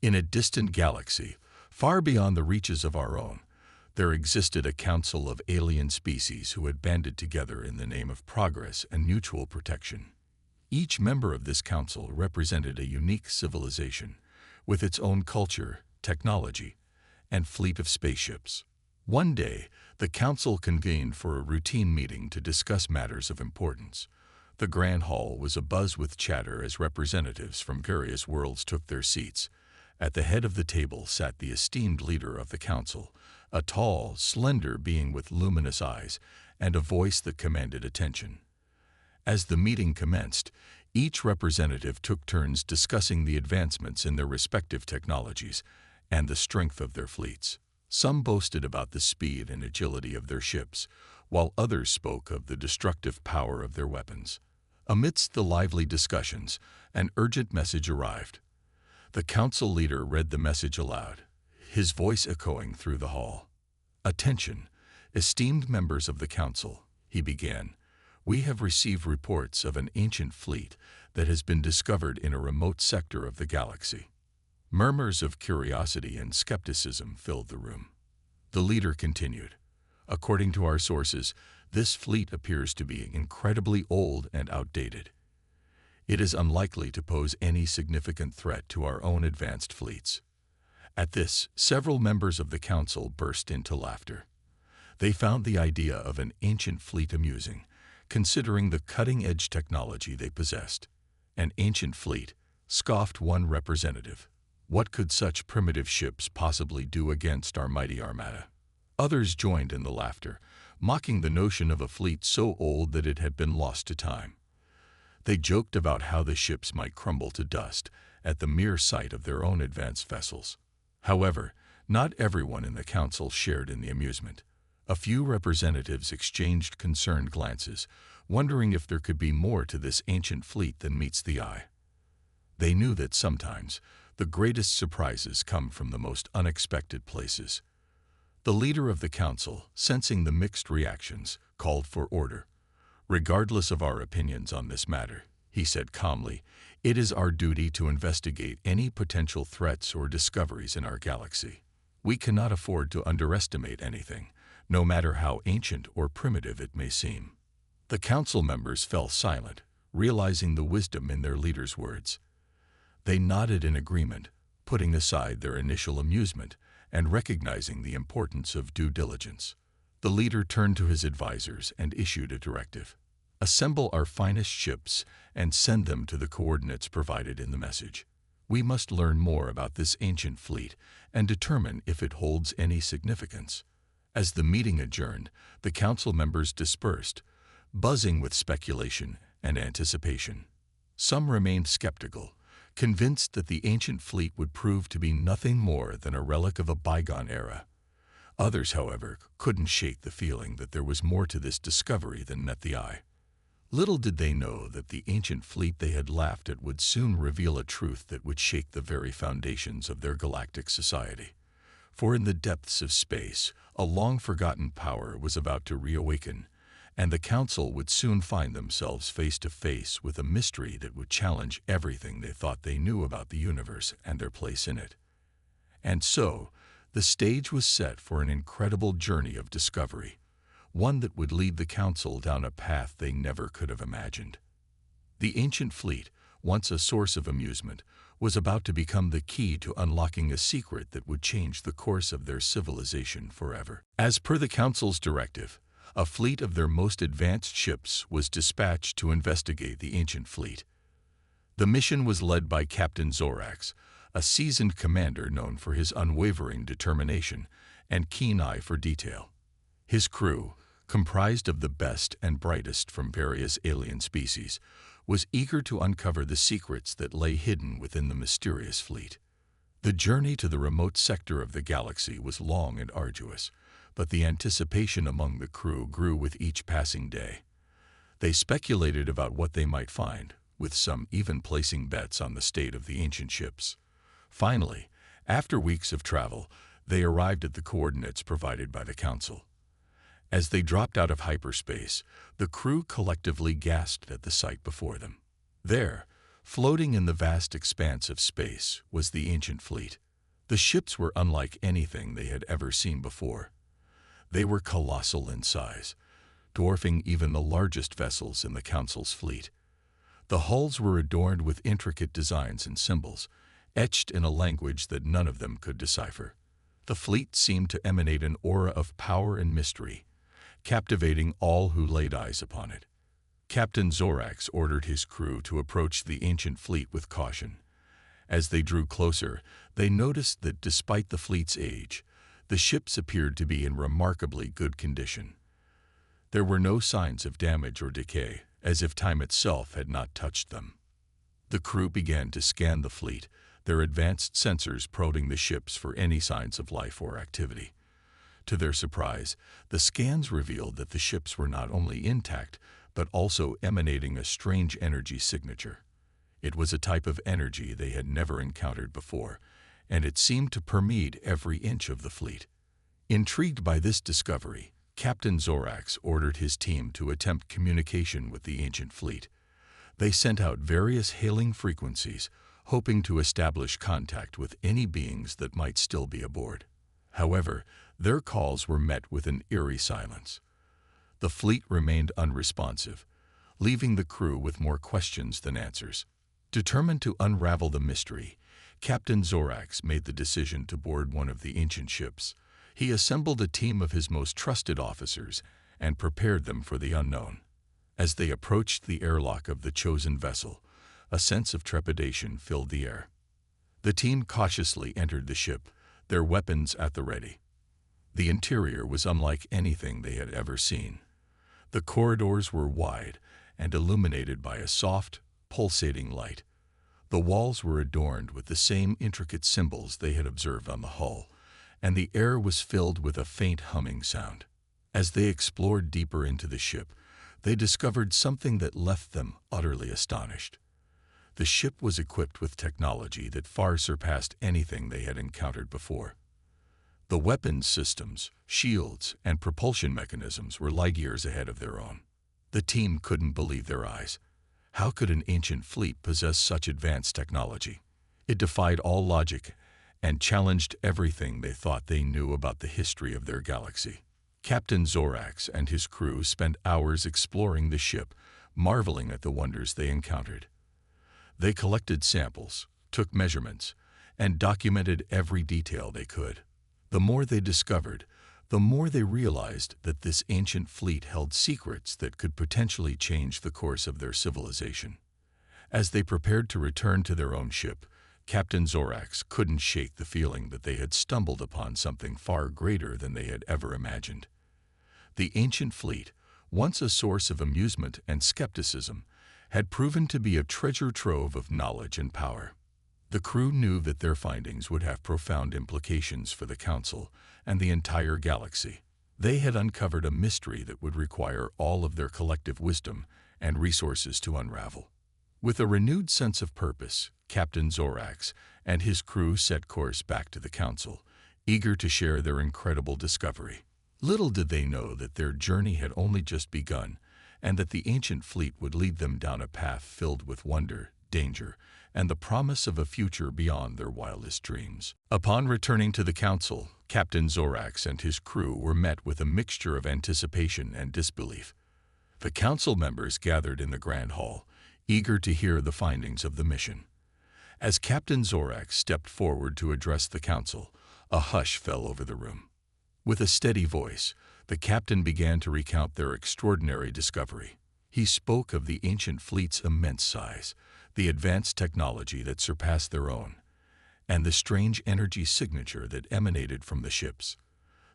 In a distant galaxy, far beyond the reaches of our own, there existed a council of alien species who had banded together in the name of progress and mutual protection. Each member of this council represented a unique civilization, with its own culture, technology, and fleet of spaceships. One day, the council convened for a routine meeting to discuss matters of importance. The Grand Hall was abuzz with chatter as representatives from various worlds took their seats. At the head of the table sat the esteemed leader of the council, a tall, slender being with luminous eyes and a voice that commanded attention. As the meeting commenced, each representative took turns discussing the advancements in their respective technologies and the strength of their fleets. Some boasted about the speed and agility of their ships, while others spoke of the destructive power of their weapons. Amidst the lively discussions, an urgent message arrived. The council leader read the message aloud, his voice echoing through the hall. "Attention, esteemed members of the council," he began. "We have received reports of an ancient fleet that has been discovered in a remote sector of the galaxy." Murmurs of curiosity and skepticism filled the room. The leader continued, "According to our sources, this fleet appears to be incredibly old and outdated. It is unlikely to pose any significant threat to our own advanced fleets." At this, several members of the council burst into laughter. They found the idea of an ancient fleet amusing, considering the cutting-edge technology they possessed. "An ancient fleet," scoffed one representative. "What could such primitive ships possibly do against our mighty armada?" Others joined in the laughter, mocking the notion of a fleet so old that it had been lost to time. They joked about how the ships might crumble to dust at the mere sight of their own advanced vessels. However, not everyone in the council shared in the amusement. A few representatives exchanged concerned glances, wondering if there could be more to this ancient fleet than meets the eye. They knew that sometimes the greatest surprises come from the most unexpected places. The leader of the council, sensing the mixed reactions, called for order. "Regardless of our opinions on this matter," he said calmly, "it is our duty to investigate any potential threats or discoveries in our galaxy. We cannot afford to underestimate anything, no matter how ancient or primitive it may seem." The council members fell silent, realizing the wisdom in their leader's words. They nodded in agreement, putting aside their initial amusement and recognizing the importance of due diligence. The leader turned to his advisors and issued a directive. "Assemble our finest ships and send them to the coordinates provided in the message. We must learn more about this ancient fleet and determine if it holds any significance." As the meeting adjourned, the council members dispersed, buzzing with speculation and anticipation. Some remained skeptical, convinced that the ancient fleet would prove to be nothing more than a relic of a bygone era. Others, however, couldn't shake the feeling that there was more to this discovery than met the eye. Little did they know that the ancient fleet they had laughed at would soon reveal a truth that would shake the very foundations of their galactic society. For in the depths of space, a long-forgotten power was about to reawaken, and the council would soon find themselves face to face with a mystery that would challenge everything they thought they knew about the universe and their place in it. And so, the stage was set for an incredible journey of discovery, one that would lead the council down a path they never could have imagined. The ancient fleet, once a source of amusement, was about to become the key to unlocking a secret that would change the course of their civilization forever. As per the council's directive, a fleet of their most advanced ships was dispatched to investigate the ancient fleet. The mission was led by Captain Zorax, a seasoned commander known for his unwavering determination and keen eye for detail. His crew, comprised of the best and brightest from various alien species, was eager to uncover the secrets that lay hidden within the mysterious fleet. The journey to the remote sector of the galaxy was long and arduous, but the anticipation among the crew grew with each passing day. They speculated about what they might find, with some even placing bets on the state of the ancient ships. Finally, after weeks of travel, they arrived at the coordinates provided by the council. As they dropped out of hyperspace, the crew collectively gasped at the sight before them. There, Floating in the vast expanse of space was the ancient fleet. The ships were unlike anything they had ever seen before. They were colossal in size, dwarfing even the largest vessels in the Council's fleet. The hulls were adorned with intricate designs and symbols, etched in a language that none of them could decipher. The fleet seemed to emanate an aura of power and mystery, captivating all who laid eyes upon it. Captain Zorax ordered his crew to approach the ancient fleet with caution. As they drew closer, they noticed that despite the fleet's age, the ships appeared to be in remarkably good condition. There were no signs of damage or decay, as if time itself had not touched them. The crew began to scan the fleet, their advanced sensors probing the ships for any signs of life or activity. To their surprise, the scans revealed that the ships were not only intact, but also emanating a strange energy signature. It was a type of energy they had never encountered before, and it seemed to permeate every inch of the fleet. Intrigued by this discovery, Captain Zorax ordered his team to attempt communication with the ancient fleet. They sent out various hailing frequencies, hoping to establish contact with any beings that might still be aboard. However, their calls were met with an eerie silence. The fleet remained unresponsive, leaving the crew with more questions than answers. Determined to unravel the mystery, Captain Zorax made the decision to board one of the ancient ships. He assembled a team of his most trusted officers and prepared them for the unknown. As they approached the airlock of the chosen vessel, a sense of trepidation filled the air. The team cautiously entered the ship, their weapons at the ready. The interior was unlike anything they had ever seen. The corridors were wide and illuminated by a soft, pulsating light. The walls were adorned with the same intricate symbols they had observed on the hull, and the air was filled with a faint humming sound. As they explored deeper into the ship, they discovered something that left them utterly astonished. The ship was equipped with technology that far surpassed anything they had encountered before. The weapons systems, shields, and propulsion mechanisms were light years ahead of their own. The team couldn't believe their eyes. How could an ancient fleet possess such advanced technology? It defied all logic and challenged everything they thought they knew about the history of their galaxy. Captain Zorax and his crew spent hours exploring the ship, marveling at the wonders they encountered. They collected samples, took measurements, and documented every detail they could. The more they discovered, the more they realized that this ancient fleet held secrets that could potentially change the course of their civilization. As they prepared to return to their own ship, Captain Zorax couldn't shake the feeling that they had stumbled upon something far greater than they had ever imagined. The ancient fleet, once a source of amusement and skepticism, had proven to be a treasure trove of knowledge and power. The crew knew that their findings would have profound implications for the Council and the entire galaxy. They had uncovered a mystery that would require all of their collective wisdom and resources to unravel. With a renewed sense of purpose, Captain Zorax and his crew set course back to the Council, eager to share their incredible discovery. Little did they know that their journey had only just begun, and that the ancient fleet would lead them down a path filled with wonder, danger, and the promise of a future beyond their wildest dreams. Upon returning to the Council, Captain Zorax and his crew were met with a mixture of anticipation and disbelief. The Council members gathered in the Grand Hall, eager to hear the findings of the mission. As Captain Zorax stepped forward to address the Council, a hush fell over the room. With a steady voice, the captain began to recount their extraordinary discovery. He spoke of the ancient fleet's immense size, the advanced technology that surpassed their own, and the strange energy signature that emanated from the ships.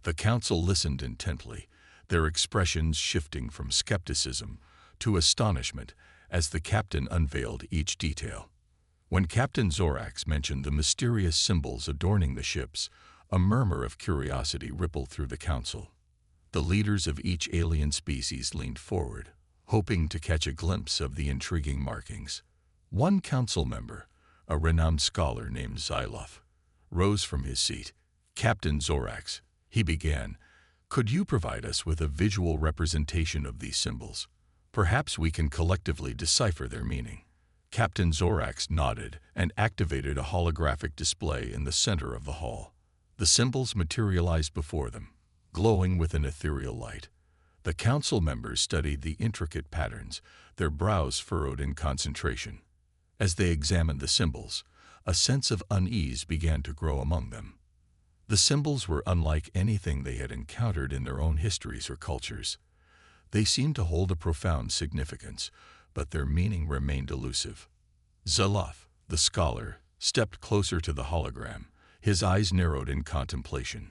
The Council listened intently, their expressions shifting from skepticism to astonishment as the captain unveiled each detail. When Captain Zorax mentioned the mysterious symbols adorning the ships, a murmur of curiosity rippled through the Council. The leaders of each alien species leaned forward, hoping to catch a glimpse of the intriguing markings. One council member, a renowned scholar named Xyloth, rose from his seat. "Captain Zorax," he began, "could you provide us with a visual representation of these symbols? Perhaps we can collectively decipher their meaning." Captain Zorax nodded and activated a holographic display in the center of the hall. The symbols materialized before them, glowing with an ethereal light. The council members studied the intricate patterns, their brows furrowed in concentration. As they examined the symbols, a sense of unease began to grow among them. The symbols were unlike anything they had encountered in their own histories or cultures. They seemed to hold a profound significance, but their meaning remained elusive. Zaloth, the scholar, stepped closer to the hologram, his eyes narrowed in contemplation.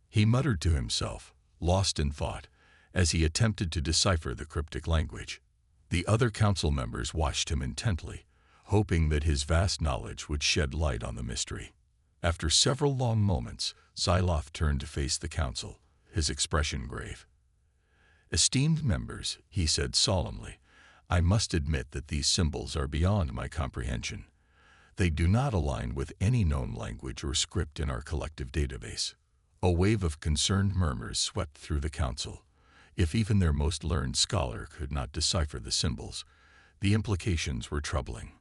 He muttered to himself, lost in thought, as he attempted to decipher the cryptic language. The other council members watched him intently, hoping that his vast knowledge would shed light on the mystery. After several long moments, Zaloth turned to face the council, his expression grave. "Esteemed members," he said solemnly, "I must admit that these symbols are beyond my comprehension. They do not align with any known language or script in our collective database." A wave of concerned murmurs swept through the council. If even their most learned scholar could not decipher the symbols, the implications were troubling.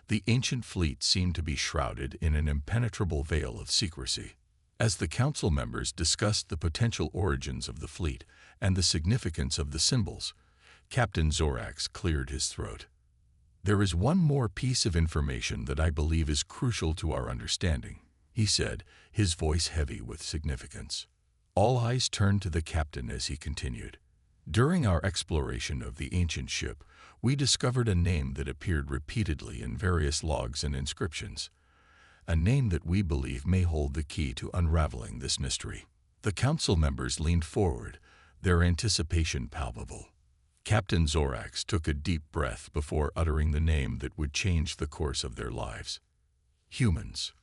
The ancient fleet seemed to be shrouded in an impenetrable veil of secrecy. As the council members discussed the potential origins of the fleet and the significance of the symbols, Captain Zorax cleared his throat. "There is one more piece of information that I believe is crucial to our understanding," he said, his voice heavy with significance. All eyes turned to the captain as he continued. "During our exploration of the ancient ship, we discovered a name that appeared repeatedly in various logs and inscriptions. A name that we believe may hold the key to unraveling this mystery." The council members leaned forward, their anticipation palpable. Captain Zorax took a deep breath before uttering the name that would change the course of their lives. Humans.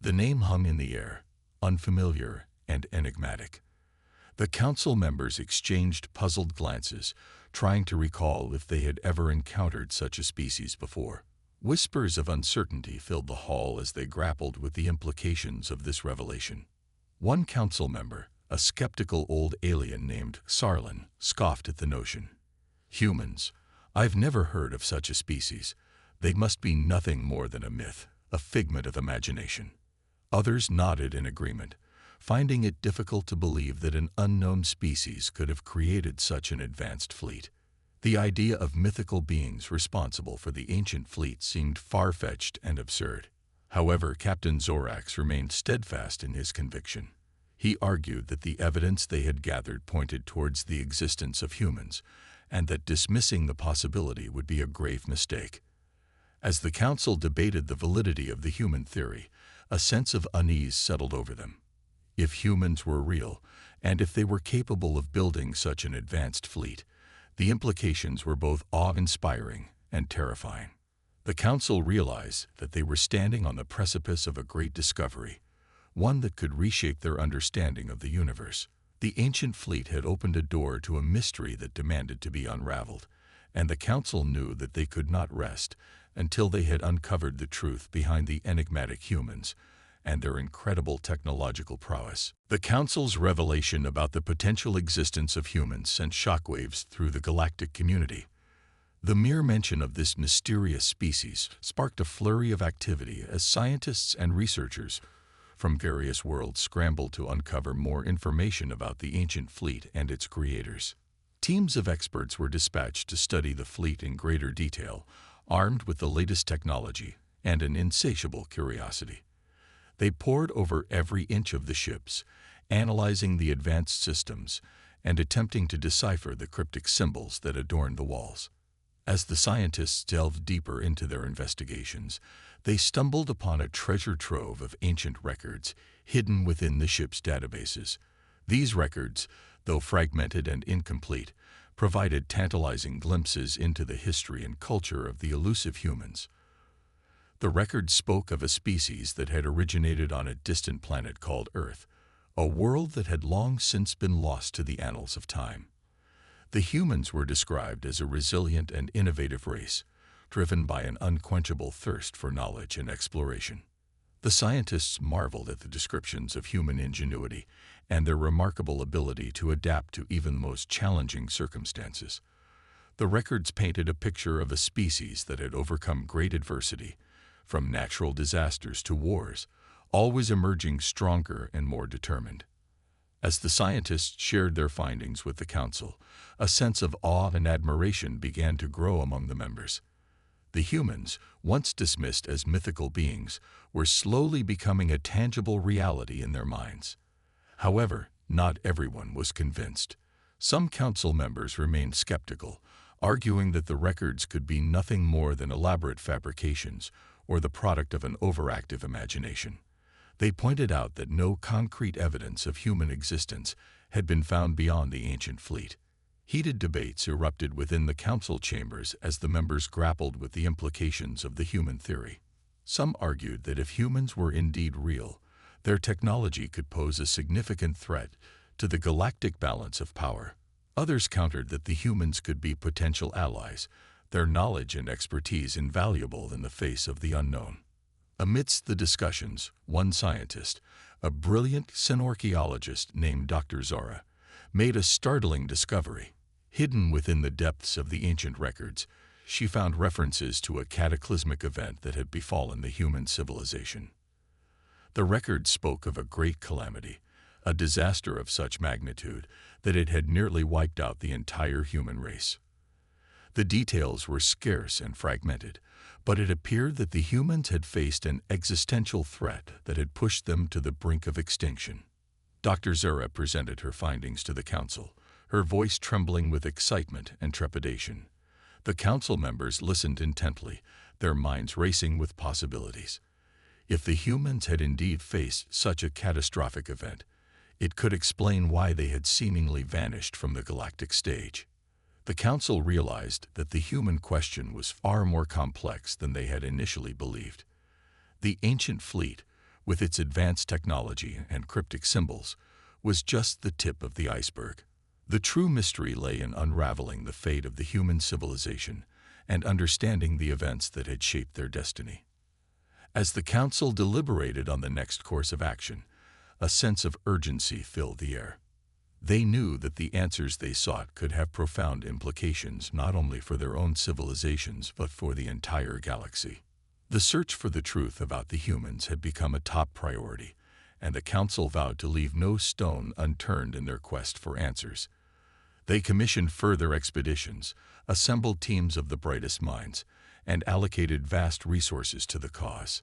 The name hung in the air, unfamiliar and enigmatic. The council members exchanged puzzled glances, trying to recall if they had ever encountered such a species before. Whispers of uncertainty filled the hall as they grappled with the implications of this revelation. One council member, a skeptical old alien named Sarlin, scoffed at the notion. "Humans. I've never heard of such a species. They must be nothing more than a myth, a figment of imagination." Others nodded in agreement, finding it difficult to believe that an unknown species could have created such an advanced fleet. The idea of mythical beings responsible for the ancient fleet seemed far-fetched and absurd. However, Captain Zorax remained steadfast in his conviction. He argued that the evidence they had gathered pointed towards the existence of humans, and that dismissing the possibility would be a grave mistake. As the council debated the validity of the human theory, a sense of unease settled over them. If humans were real, and if they were capable of building such an advanced fleet, the implications were both awe-inspiring and terrifying. The council realized that they were standing on the precipice of a great discovery, one that could reshape their understanding of the universe. The ancient fleet had opened a door to a mystery that demanded to be unraveled, and the council knew that they could not rest until they had uncovered the truth behind the enigmatic humans and their incredible technological prowess. The council's revelation about the potential existence of humans sent shockwaves through the galactic community. The mere mention of this mysterious species sparked a flurry of activity as scientists and researchers from various worlds scrambled to uncover more information about the ancient fleet and its creators. Teams of experts were dispatched to study the fleet in greater detail, armed with the latest technology and an insatiable curiosity. They pored over every inch of the ships, analyzing the advanced systems and attempting to decipher the cryptic symbols that adorned the walls. As the scientists delved deeper into their investigations, they stumbled upon a treasure trove of ancient records hidden within the ship's databases. These records, though fragmented and incomplete, provided tantalizing glimpses into the history and culture of the elusive humans. The records spoke of a species that had originated on a distant planet called Earth, a world that had long since been lost to the annals of time. The humans were described as a resilient and innovative race, driven by an unquenchable thirst for knowledge and exploration. The scientists marveled at the descriptions of human ingenuity and their remarkable ability to adapt to even the most challenging circumstances. The records painted a picture of a species that had overcome great adversity, from natural disasters to wars, always emerging stronger and more determined. As the scientists shared their findings with the council, a sense of awe and admiration began to grow among the members. The humans, once dismissed as mythical beings, were slowly becoming a tangible reality in their minds. However, not everyone was convinced. Some council members remained skeptical, arguing that the records could be nothing more than elaborate fabrications or the product of an overactive imagination. They pointed out that no concrete evidence of human existence had been found beyond the ancient fleet. Heated debates erupted within the council chambers as the members grappled with the implications of the human theory. Some argued that if humans were indeed real, their technology could pose a significant threat to the galactic balance of power. Others countered that the humans could be potential allies, their knowledge and expertise invaluable in the face of the unknown. Amidst the discussions, one scientist, a brilliant synorchaeologist named Dr. Zora, made a startling discovery. Hidden within the depths of the ancient records, she found references to a cataclysmic event that had befallen the human civilization. The records spoke of a great calamity, a disaster of such magnitude that it had nearly wiped out the entire human race. The details were scarce and fragmented, but it appeared that the humans had faced an existential threat that had pushed them to the brink of extinction. Dr. Zura presented her findings to the council, her voice trembling with excitement and trepidation. The council members listened intently, their minds racing with possibilities. If the humans had indeed faced such a catastrophic event, it could explain why they had seemingly vanished from the galactic stage. The council realized that the human question was far more complex than they had initially believed. The ancient fleet, with its advanced technology and cryptic symbols, was just the tip of the iceberg. The true mystery lay in unraveling the fate of the human civilization and understanding the events that had shaped their destiny. As the council deliberated on the next course of action, a sense of urgency filled the air. They knew that the answers they sought could have profound implications not only for their own civilizations but for the entire galaxy. The search for the truth about the humans had become a top priority, and the council vowed to leave no stone unturned in their quest for answers. They commissioned further expeditions, assembled teams of the brightest minds, and allocated vast resources to the cause.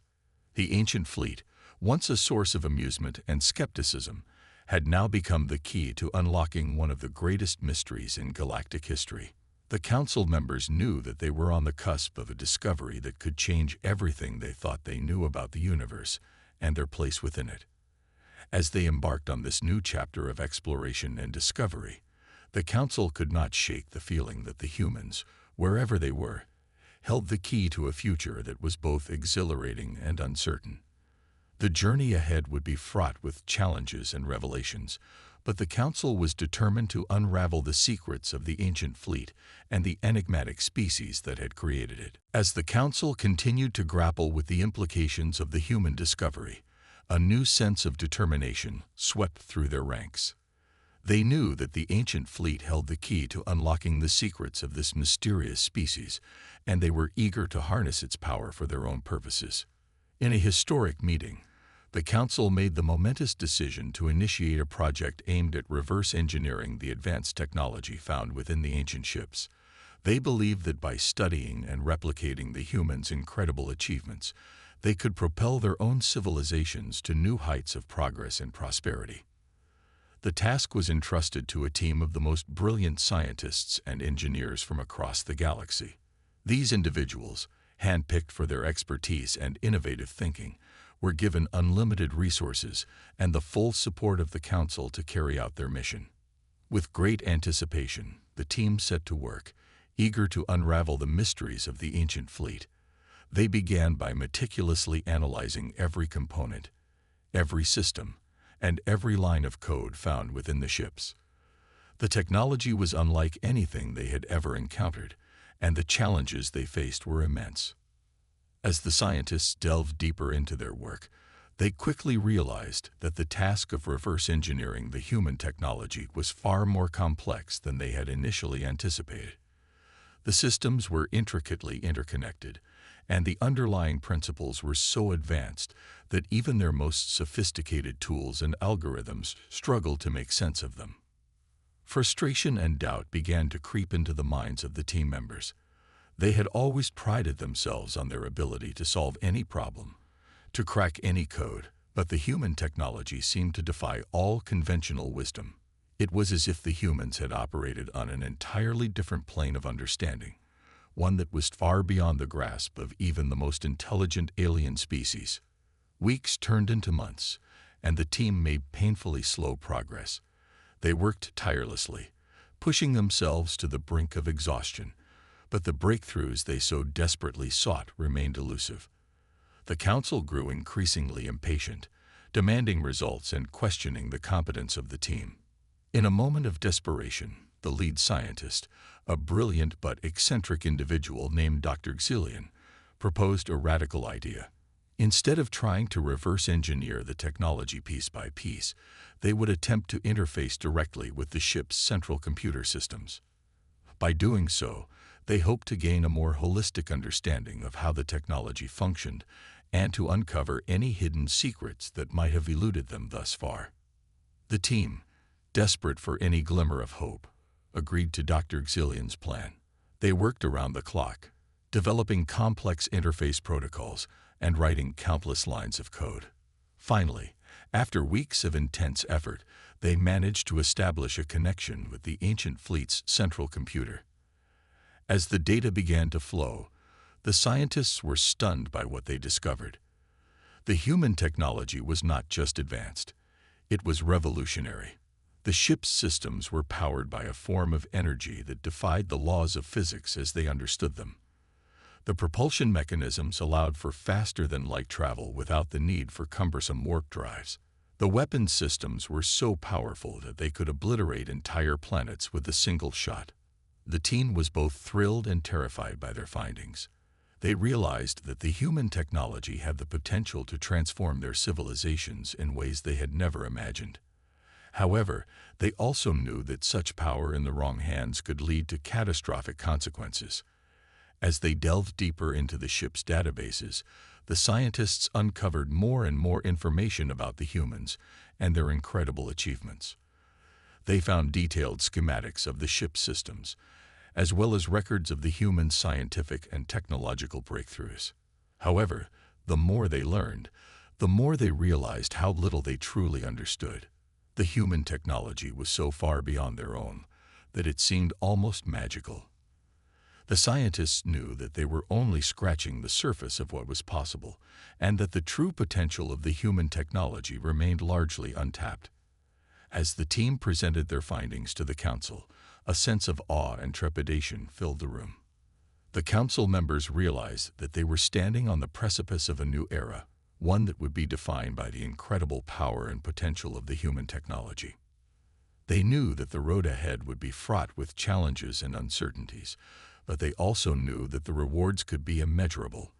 The ancient fleet, once a source of amusement and skepticism, had now become the key to unlocking one of the greatest mysteries in galactic history. The council members knew that they were on the cusp of a discovery that could change everything they thought they knew about the universe and their place within it. As they embarked on this new chapter of exploration and discovery, the council could not shake the feeling that the humans, wherever they were, held the key to a future that was both exhilarating and uncertain. The journey ahead would be fraught with challenges and revelations, but the council was determined to unravel the secrets of the ancient fleet and the enigmatic species that had created it. As the council continued to grapple with the implications of the human discovery, a new sense of determination swept through their ranks. They knew that the ancient fleet held the key to unlocking the secrets of this mysterious species, and they were eager to harness its power for their own purposes. In a historic meeting, the council made the momentous decision to initiate a project aimed at reverse engineering the advanced technology found within the ancient ships. They believed that by studying and replicating the humans' incredible achievements, they could propel their own civilizations to new heights of progress and prosperity. The task was entrusted to a team of the most brilliant scientists and engineers from across the galaxy. These individuals, handpicked for their expertise and innovative thinking, were given unlimited resources and the full support of the council to carry out their mission. With great anticipation, the team set to work, eager to unravel the mysteries of the ancient fleet. They began by meticulously analyzing every component, every system, and every line of code found within the ships. The technology was unlike anything they had ever encountered, and the challenges they faced were immense. As the scientists delved deeper into their work, they quickly realized that the task of reverse engineering the human technology was far more complex than they had initially anticipated. The systems were intricately interconnected, and the underlying principles were so advanced that even their most sophisticated tools and algorithms struggled to make sense of them. Frustration and doubt began to creep into the minds of the team members. They had always prided themselves on their ability to solve any problem, to crack any code, but the human technology seemed to defy all conventional wisdom. It was as if the humans had operated on an entirely different plane of understanding, one that was far beyond the grasp of even the most intelligent alien species. Weeks turned into months, and the team made painfully slow progress. They worked tirelessly, pushing themselves to the brink of exhaustion, but the breakthroughs they so desperately sought remained elusive. The council grew increasingly impatient, demanding results and questioning the competence of the team. In a moment of desperation, the lead scientist, a brilliant but eccentric individual named Dr. Xilian, proposed a radical idea. Instead of trying to reverse engineer the technology piece by piece, they would attempt to interface directly with the ship's central computer systems. By doing so, they hoped to gain a more holistic understanding of how the technology functioned and to uncover any hidden secrets that might have eluded them thus far. The team, desperate for any glimmer of hope, agreed to Dr. Xilian's plan. They worked around the clock, developing complex interface protocols and writing countless lines of code. Finally, after weeks of intense effort, they managed to establish a connection with the ancient fleet's central computer. As the data began to flow, the scientists were stunned by what they discovered. The human technology was not just advanced, it was revolutionary. The ship's systems were powered by a form of energy that defied the laws of physics as they understood them. The propulsion mechanisms allowed for faster-than-light travel without the need for cumbersome warp drives. The weapon systems were so powerful that they could obliterate entire planets with a single shot. The team was both thrilled and terrified by their findings. They realized that the human technology had the potential to transform their civilizations in ways they had never imagined. However, they also knew that such power in the wrong hands could lead to catastrophic consequences. As they delved deeper into the ship's databases, the scientists uncovered more and more information about the humans and their incredible achievements. They found detailed schematics of the ship's systems, as well as records of the humans' scientific and technological breakthroughs. However, the more they learned, the more they realized how little they truly understood. The human technology was so far beyond their own that it seemed almost magical. The scientists knew that they were only scratching the surface of what was possible, and that the true potential of the human technology remained largely untapped. As the team presented their findings to the council, a sense of awe and trepidation filled the room. The council members realized that they were standing on the precipice of a new era, one that would be defined by the incredible power and potential of the human technology. They knew that the road ahead would be fraught with challenges and uncertainties, but they also knew that the rewards could be immeasurable.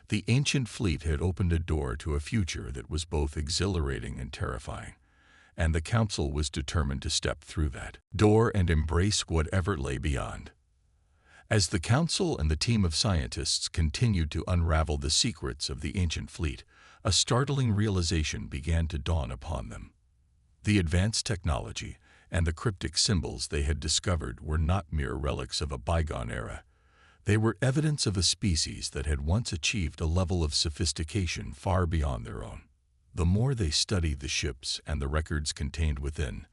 The ancient fleet had opened a door to a future that was both exhilarating and terrifying, and the council was determined to step through that door and embrace whatever lay beyond. As the council and the team of scientists continued to unravel the secrets of the ancient fleet, a startling realization began to dawn upon them. The advanced technology and the cryptic symbols they had discovered were not mere relics of a bygone era. They were evidence of a species that had once achieved a level of sophistication far beyond their own. The more they studied the ships and the records contained within,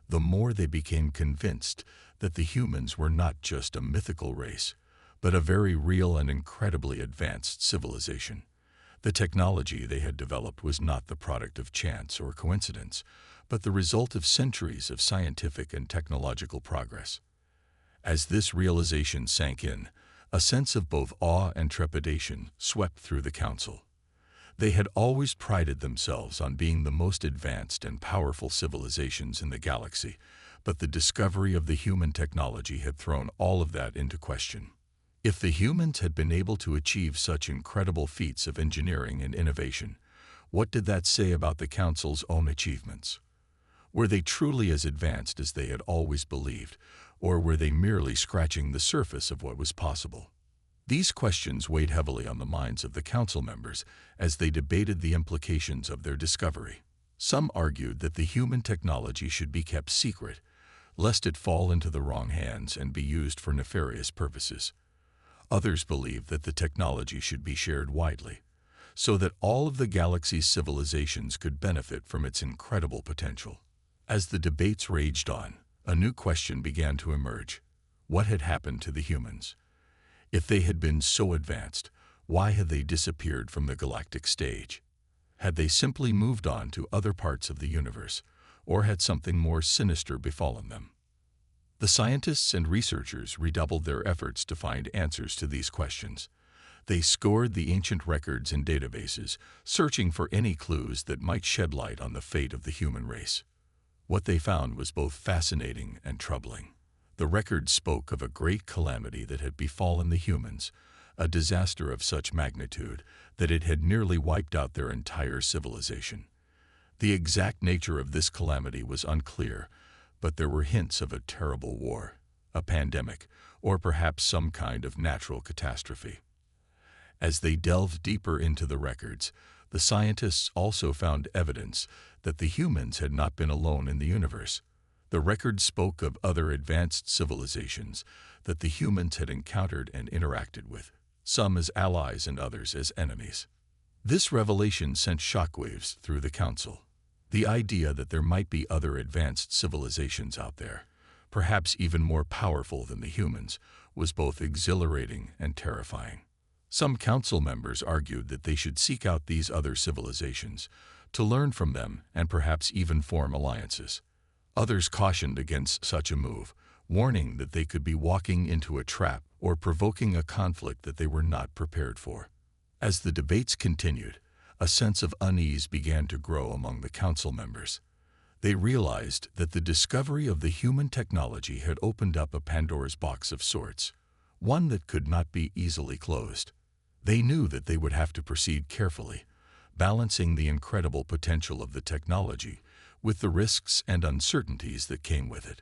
the more they became convinced that the humans were not just a mythical race, but a very real and incredibly advanced civilization. The technology they had developed was not the product of chance or coincidence, but the result of centuries of scientific and technological progress. As this realization sank in, a sense of both awe and trepidation swept through the council. They had always prided themselves on being the most advanced and powerful civilizations in the galaxy, but the discovery of the human technology had thrown all of that into question. If the humans had been able to achieve such incredible feats of engineering and innovation, what did that say about the Council's own achievements? Were they truly as advanced as they had always believed, Or were they merely scratching the surface of what was possible? These questions weighed heavily on the minds of the council members as they debated the implications of their discovery. Some argued that the human technology should be kept secret, lest it fall into the wrong hands and be used for nefarious purposes. Others believed that the technology should be shared widely, so that all of the galaxy's civilizations could benefit from its incredible potential. As the debates raged on, a new question began to emerge. What had happened to the humans? If they had been so advanced, why had they disappeared from the galactic stage? Had they simply moved on to other parts of the universe, or had something more sinister befallen them? The scientists and researchers redoubled their efforts to find answers to these questions. They scoured the ancient records and databases, searching for any clues that might shed light on the fate of the human race. What they found was both fascinating and troubling. The records spoke of a great calamity that had befallen the humans, a disaster of such magnitude that it had nearly wiped out their entire civilization. The exact nature of this calamity was unclear, but there were hints of a terrible war, a pandemic, or perhaps some kind of natural catastrophe. As they delved deeper into the records, the scientists also found evidence that the humans had not been alone in the universe. The records spoke of other advanced civilizations that the humans had encountered and interacted with, some as allies and others as enemies. This revelation sent shockwaves through the council. The idea that there might be other advanced civilizations out there, perhaps even more powerful than the humans, was both exhilarating and terrifying. Some council members argued that they should seek out these other civilizations, to learn from them and perhaps even form alliances. Others cautioned against such a move, warning that they could be walking into a trap or provoking a conflict that they were not prepared for. As the debates continued, a sense of unease began to grow among the council members. They realized that the discovery of the human technology had opened up a Pandora's box of sorts, one that could not be easily closed. They knew that they would have to proceed carefully, balancing the incredible potential of the technology with the risks and uncertainties that came with it.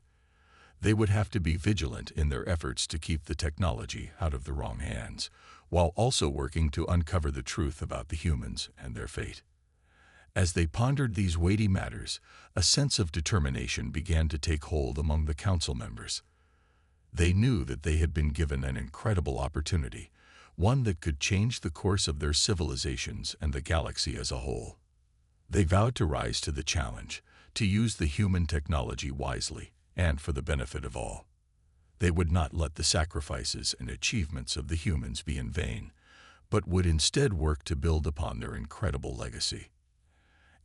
They would have to be vigilant in their efforts to keep the technology out of the wrong hands, while also working to uncover the truth about the humans and their fate. As they pondered these weighty matters, a sense of determination began to take hold among the council members. They knew that they had been given an incredible opportunity, one that could change the course of their civilizations and the galaxy as a whole. They vowed to rise to the challenge, to use the human technology wisely and for the benefit of all. They would not let the sacrifices and achievements of the humans be in vain, but would instead work to build upon their incredible legacy.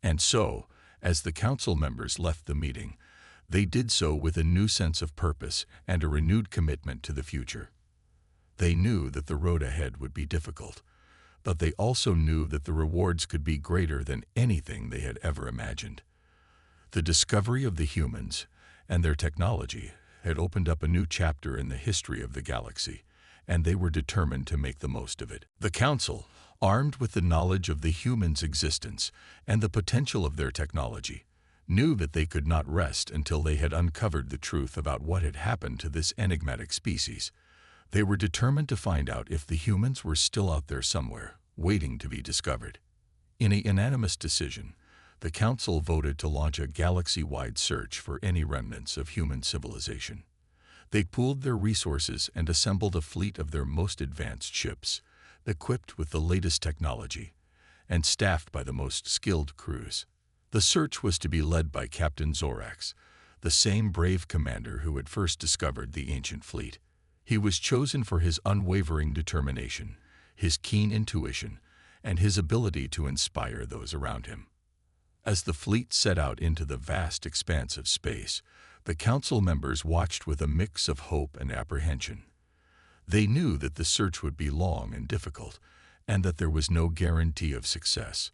And so, as the council members left the meeting, they did so with a new sense of purpose and a renewed commitment to the future. They knew that the road ahead would be difficult, but they also knew that the rewards could be greater than anything they had ever imagined. The discovery of the humans and their technology had opened up a new chapter in the history of the galaxy, and they were determined to make the most of it. The council, armed with the knowledge of the humans' existence and the potential of their technology, knew that they could not rest until they had uncovered the truth about what had happened to this enigmatic species. They were determined to find out if the humans were still out there somewhere, waiting to be discovered. In a unanimous decision, the council voted to launch a galaxy-wide search for any remnants of human civilization. They pooled their resources and assembled a fleet of their most advanced ships, equipped with the latest technology, and staffed by the most skilled crews. The search was to be led by Captain Zorax, the same brave commander who had first discovered the ancient fleet. He was chosen for his unwavering determination, his keen intuition, and his ability to inspire those around him. As the fleet set out into the vast expanse of space, the council members watched with a mix of hope and apprehension. They knew that the search would be long and difficult, and that there was no guarantee of success.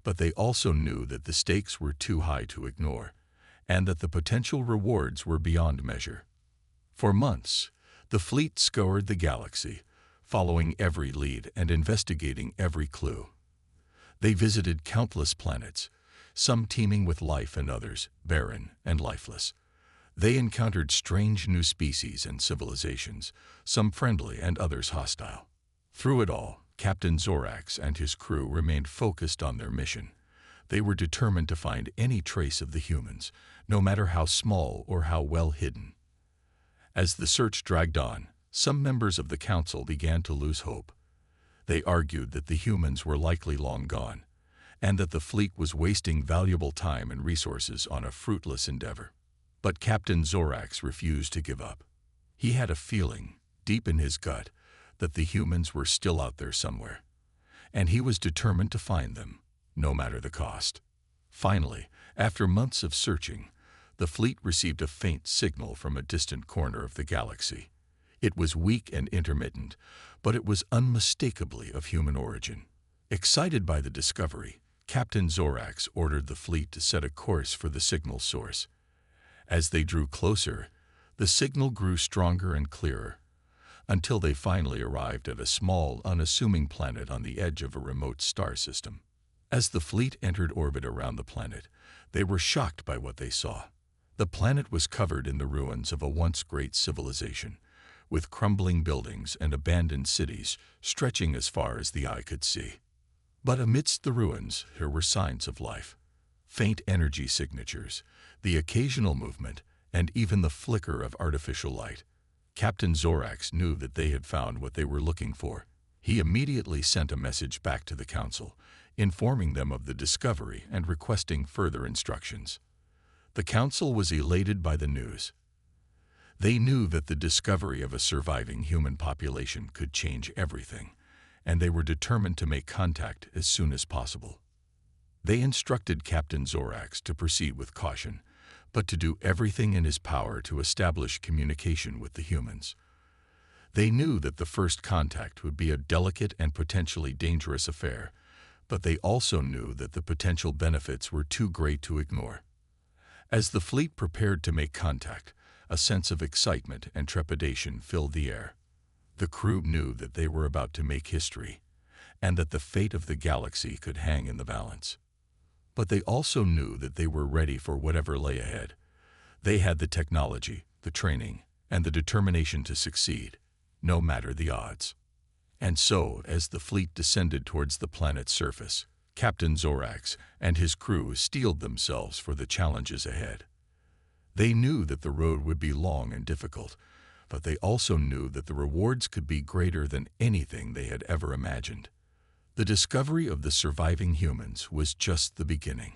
But they also knew that the stakes were too high to ignore, and that the potential rewards were beyond measure. For months, the fleet scoured the galaxy, following every lead and investigating every clue. They visited countless planets, some teeming with life and others barren and lifeless. They encountered strange new species and civilizations, some friendly and others hostile. Through it all, Captain Zorax and his crew remained focused on their mission. They were determined to find any trace of the humans, no matter how small or how well hidden. As the search dragged on, some members of the council began to lose hope. They argued that the humans were likely long gone, and that the fleet was wasting valuable time and resources on a fruitless endeavor. But Captain Zorax refused to give up. He had a feeling, deep in his gut, that the humans were still out there somewhere, and he was determined to find them, no matter the cost. Finally, after months of searching, the fleet received a faint signal from a distant corner of the galaxy. It was weak and intermittent, but it was unmistakably of human origin. Excited by the discovery, Captain Zorax ordered the fleet to set a course for the signal source. As they drew closer, the signal grew stronger and clearer, until they finally arrived at a small, unassuming planet on the edge of a remote star system. As the fleet entered orbit around the planet, they were shocked by what they saw. The planet was covered in the ruins of a once great civilization, with crumbling buildings and abandoned cities stretching as far as the eye could see. But amidst the ruins, there were signs of life. Faint energy signatures, the occasional movement, and even the flicker of artificial light. Captain Zorax knew that they had found what they were looking for. He immediately sent a message back to the council, informing them of the discovery and requesting further instructions. The council was elated by the news. They knew that the discovery of a surviving human population could change everything, and they were determined to make contact as soon as possible. They instructed Captain Zorax to proceed with caution, but to do everything in his power to establish communication with the humans. They knew that the first contact would be a delicate and potentially dangerous affair, but they also knew that the potential benefits were too great to ignore. As the fleet prepared to make contact, a sense of excitement and trepidation filled the air. The crew knew that they were about to make history, and that the fate of the galaxy could hang in the balance. But they also knew that they were ready for whatever lay ahead. They had the technology, the training, and the determination to succeed, no matter the odds. And so, as the fleet descended towards the planet's surface, Captain Zorax and his crew steeled themselves for the challenges ahead. They knew that the road would be long and difficult, but they also knew that the rewards could be greater than anything they had ever imagined. The discovery of the surviving humans was just the beginning,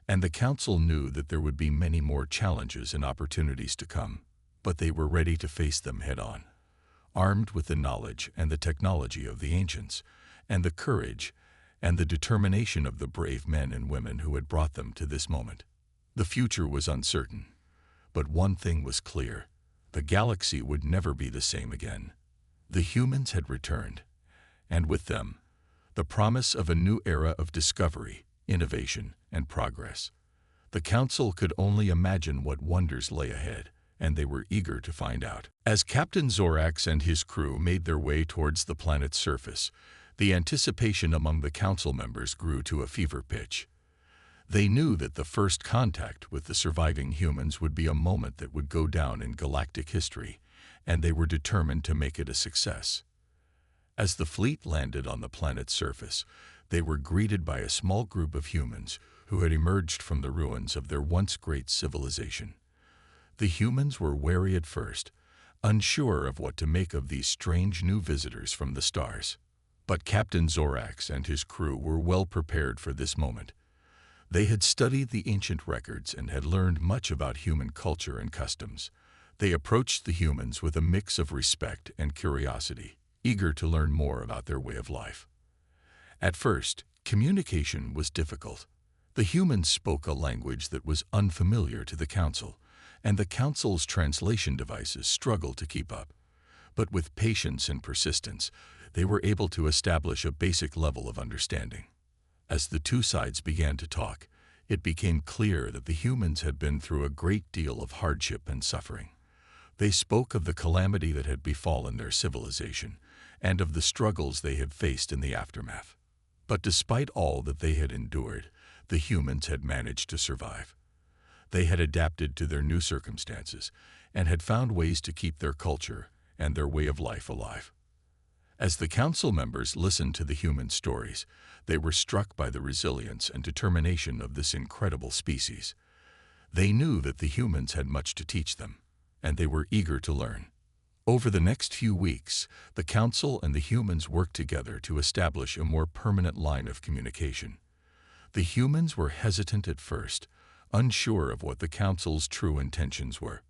and the council knew that there would be many more challenges and opportunities to come, but they were ready to face them head-on, armed with the knowledge and the technology of the ancients, and the courage and the determination of the brave men and women who had brought them to this moment. The future was uncertain, but one thing was clear: the galaxy would never be the same again. The humans had returned, and with them, the promise of a new era of discovery, innovation, and progress. The council could only imagine what wonders lay ahead, and they were eager to find out. As Captain Zorax and his crew made their way towards the planet's surface, the anticipation among the council members grew to a fever pitch. They knew that the first contact with the surviving humans would be a moment that would go down in galactic history, and they were determined to make it a success. As the fleet landed on the planet's surface, they were greeted by a small group of humans who had emerged from the ruins of their once great civilization. The humans were wary at first, unsure of what to make of these strange new visitors from the stars. But Captain Zorax and his crew were well prepared for this moment. They had studied the ancient records and had learned much about human culture and customs. They approached the humans with a mix of respect and curiosity, eager to learn more about their way of life. At first, communication was difficult. The humans spoke a language that was unfamiliar to the council, and the council's translation devices struggled to keep up. But with patience and persistence, they were able to establish a basic level of understanding. As the two sides began to talk, it became clear that the humans had been through a great deal of hardship and suffering. They spoke of the calamity that had befallen their civilization, and of the struggles they had faced in the aftermath. But despite all that they had endured, the humans had managed to survive. They had adapted to their new circumstances and had found ways to keep their culture and their way of life alive. As the council members listened to the human stories, they were struck by the resilience and determination of this incredible species. They knew that the humans had much to teach them, and they were eager to learn. Over the next few weeks, the council and the humans worked together to establish a more permanent line of communication. The humans were hesitant at first, unsure of what the council's true intentions were.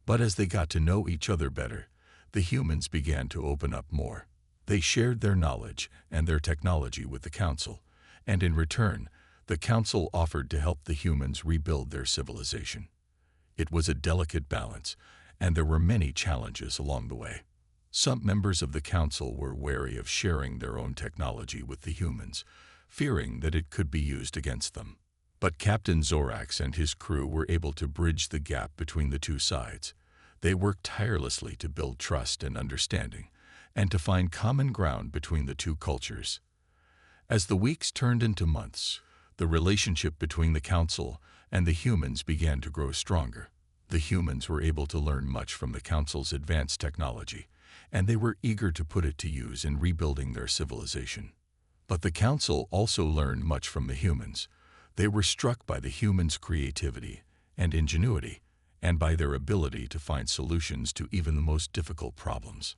But as they got to know each other better, the humans began to open up more. They shared their knowledge and their technology with the council, and in return, the council offered to help the humans rebuild their civilization. It was a delicate balance, and there were many challenges along the way. Some members of the council were wary of sharing their own technology with the humans, fearing that it could be used against them. But Captain Zorax and his crew were able to bridge the gap between the two sides. They worked tirelessly to build trust and understanding, and to find common ground between the two cultures. As the weeks turned into months, the relationship between the council and the humans began to grow stronger. The humans were able to learn much from the council's advanced technology, and they were eager to put it to use in rebuilding their civilization. But the council also learned much from the humans. They were struck by the humans' creativity and ingenuity, and by their ability to find solutions to even the most difficult problems.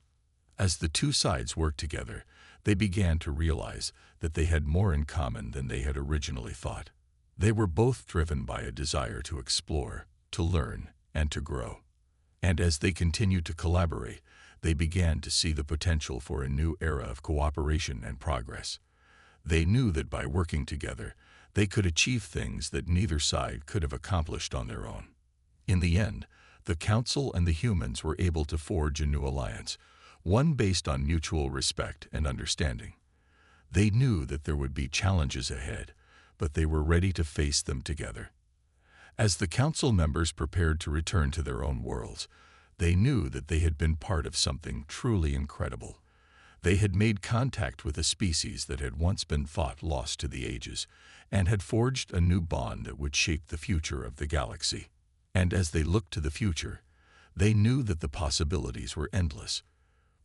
As the two sides worked together, they began to realize that they had more in common than they had originally thought. They were both driven by a desire to explore, to learn, and to grow. And as they continued to collaborate, they began to see the potential for a new era of cooperation and progress. They knew that by working together, they could achieve things that neither side could have accomplished on their own. In the end, the council and the humans were able to forge a new alliance, one based on mutual respect and understanding. They knew that there would be challenges ahead, but they were ready to face them together. As the council members prepared to return to their own worlds, they knew that they had been part of something truly incredible. They had made contact with a species that had once been thought lost to the ages, and had forged a new bond that would shape the future of the galaxy. And as they looked to the future, they knew that the possibilities were endless.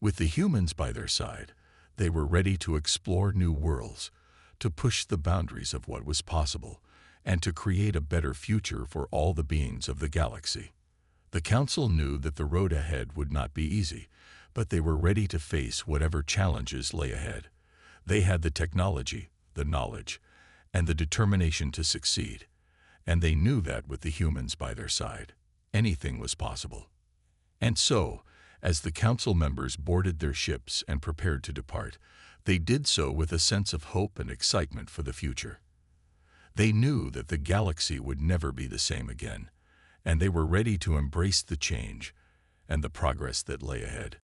With the humans by their side, they were ready to explore new worlds, to push the boundaries of what was possible, and to create a better future for all the beings of the galaxy. The council knew that the road ahead would not be easy, but they were ready to face whatever challenges lay ahead. They had the technology, the knowledge, and the determination to succeed, and they knew that with the humans by their side, anything was possible. And so, as the council members boarded their ships and prepared to depart, they did so with a sense of hope and excitement for the future. They knew that the galaxy would never be the same again, and they were ready to embrace the change and the progress that lay ahead.